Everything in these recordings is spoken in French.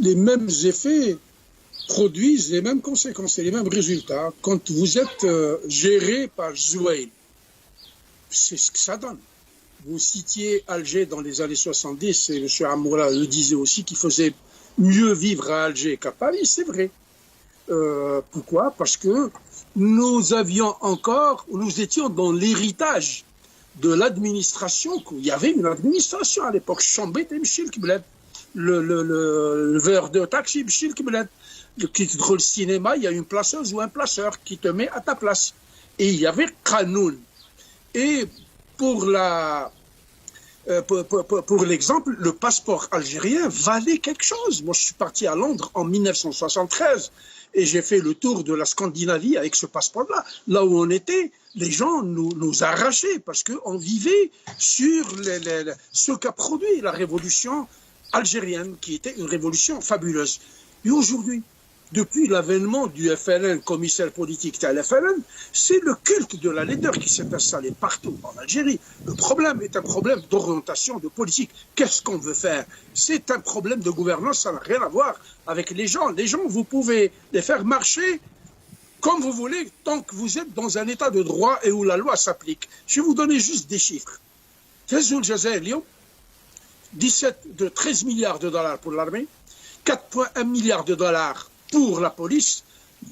les mêmes effets produisent les mêmes conséquences et les mêmes résultats quand vous êtes géré par Zouaïl. C'est ce que ça donne. Vous citiez Alger dans les années 70, et M. Amoura le disait aussi, qu'il faisait mieux vivre à Alger qu'à Paris, c'est vrai. Pourquoi? Parce que nous étions dans l'héritage de l'administration. Il y avait une administration à l'époque. Le verre de taxi, le cinéma, il y a une placeuse ou un placeur qui te met à ta place. Et il y avait Qanoun. Et pour l'exemple, le passeport algérien valait quelque chose. Moi, je suis parti à Londres en 1973 et j'ai fait le tour de la Scandinavie avec ce passeport-là. Là où on était, les gens nous arrachaient parce qu'on vivait sur ce qu'a produit la révolution algérienne, qui était une révolution fabuleuse. Et aujourd'hui, depuis l'avènement du FLN, commissaire politique de FLN, c'est le culte de la leader qui s'est installé partout en Algérie. Le problème est un problème d'orientation, de politique. Qu'est-ce qu'on veut faire? C'est un problème de gouvernance, ça n'a rien à voir avec les gens. Les gens, vous pouvez les faire marcher comme vous voulez, tant que vous êtes dans un état de droit et où la loi s'applique. Je vais vous donner juste des chiffres. 13 milliards de dollars pour l'armée, 4,1 milliards de dollars pour la police.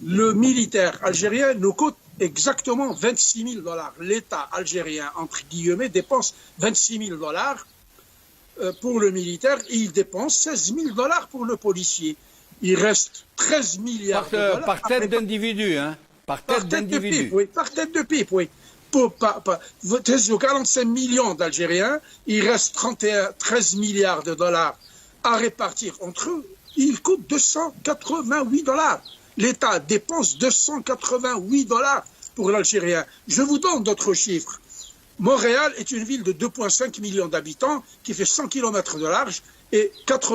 Le militaire algérien nous coûte exactement 26 000 dollars. L'État algérien, entre guillemets, dépense 26 000 dollars pour le militaire et il dépense 16 000 dollars pour le policier. Il reste 13 milliards de dollars. Par tête d'individu, hein? Par tête d'individu. Oui, par tête de pipe, oui. 45 millions d'Algériens, il reste 13 milliards de dollars à répartir entre eux. Il coûte 288 dollars. L'État dépense 288 dollars pour l'Algérien. Je vous donne d'autres chiffres. Montréal est une ville de 2,5 millions d'habitants qui fait 100 km de large et 100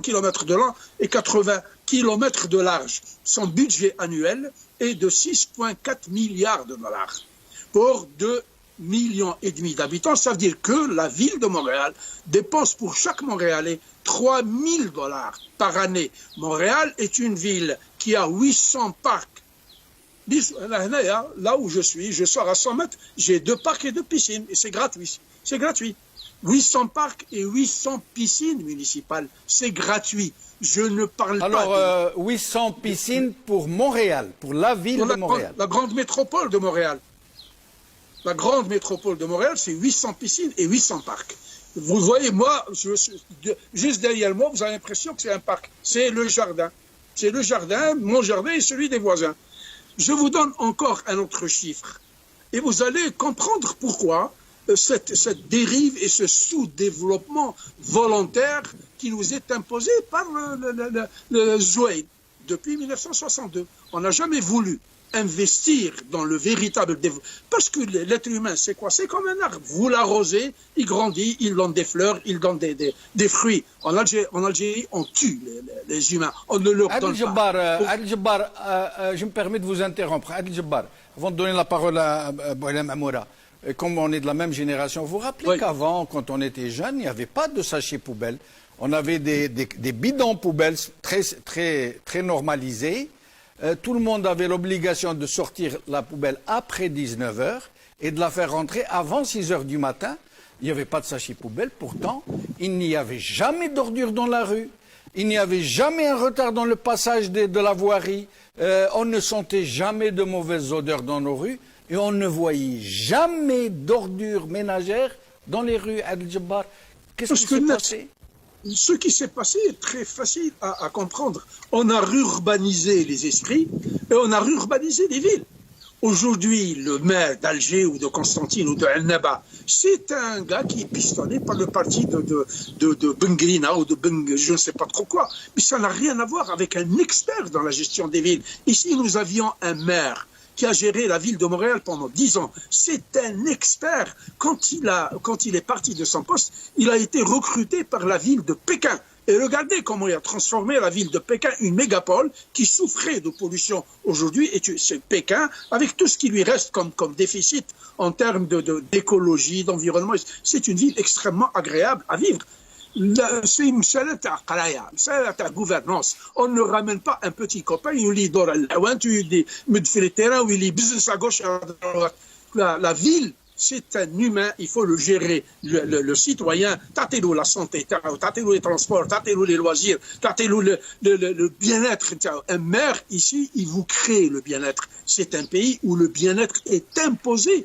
km de long et 80 km de large. Son budget annuel est de 6,4 milliards de dollars pour 2,5 millions d'habitants. Ça veut dire que la ville de Montréal dépense pour chaque Montréalais 3 000 dollars par année. Montréal est une ville qui a 800 parcs. Là où je suis, je sors à 100 mètres, j'ai 2 parcs et 2 piscines et c'est gratuit. C'est gratuit. 800 parcs et 800 piscines municipales, c'est gratuit. Je ne parle pas. Alors, 800 piscines pour Montréal, pour la ville de Montréal. La grande métropole de Montréal. La grande métropole de Montréal, c'est 800 piscines et 800 parcs. Vous voyez, moi, juste derrière moi, vous avez l'impression que c'est un parc. C'est le jardin. C'est le jardin, mon jardin et celui des voisins. Je vous donne encore un autre chiffre. Et vous allez comprendre pourquoi cette dérive et ce sous-développement volontaire qui nous est imposé par le Zouaïd depuis 1962. On n'a jamais voulu investir dans le véritable développement. Parce que l'être humain, c'est quoi? C'est comme un arbre. Vous l'arrosez, il grandit, il donne des fleurs, il donne des fruits. En Algérie, on tue les humains. On ne leur donne pas. Adel Jabbar, je me permets de vous interrompre. Adel Jabbar, avant de donner la parole à Boualem Amoura, comme on est de la même génération, vous vous rappelez qu'avant, quand on était jeune, il n'y avait pas de sachets poubelles. On avait des bidons poubelles très normalisés. Tout le monde avait l'obligation de sortir la poubelle après 19 h et de la faire rentrer avant 6 h du matin. Il n'y avait pas de sachet poubelle. Pourtant, il n'y avait jamais d'ordures dans la rue. Il n'y avait jamais un retard dans le passage de la voirie. On ne sentait jamais de mauvaises odeurs dans nos rues. Et on ne voyait jamais d'ordures ménagères dans les rues. Adel Jabbar, qu'est-ce qui s'est passé? Ce qui s'est passé est très facile à comprendre. On a urbanisé les esprits et on a urbanisé les villes. Aujourd'hui, le maire d'Alger ou de Constantine ou de El Naba, c'est un gars qui est pistonné par le parti de Bengrina ou de je ne sais pas trop quoi. Mais ça n'a rien à voir avec un expert dans la gestion des villes. Ici, nous avions un maire qui a géré la ville de Montréal pendant 10 ans. C'est un expert. Quand il est parti de son poste, il a été recruté par la ville de Pékin. Et regardez comment il a transformé la ville de Pékin, une mégapole qui souffrait de pollution aujourd'hui. Et c'est Pékin, avec tout ce qui lui reste comme déficit en termes d'écologie, d'environnement. C'est une ville extrêmement agréable à vivre. C'est مسألة تاع قراية، مسألة تاع gouvernance. On ne ramène pas un petit copain يولي يدور على العوانت ويولي مد في التيران ويولي بزنس à gauche à droite. La ville, c'est un humain, il faut le gérer. Le citoyen, tâtez-le la santé, tâtez-le les transports, tâtez-le les loisirs, tâtez-le le bien-être. Un maire, ici, il vous crée le bien-être. C'est un pays où le bien-être est imposé.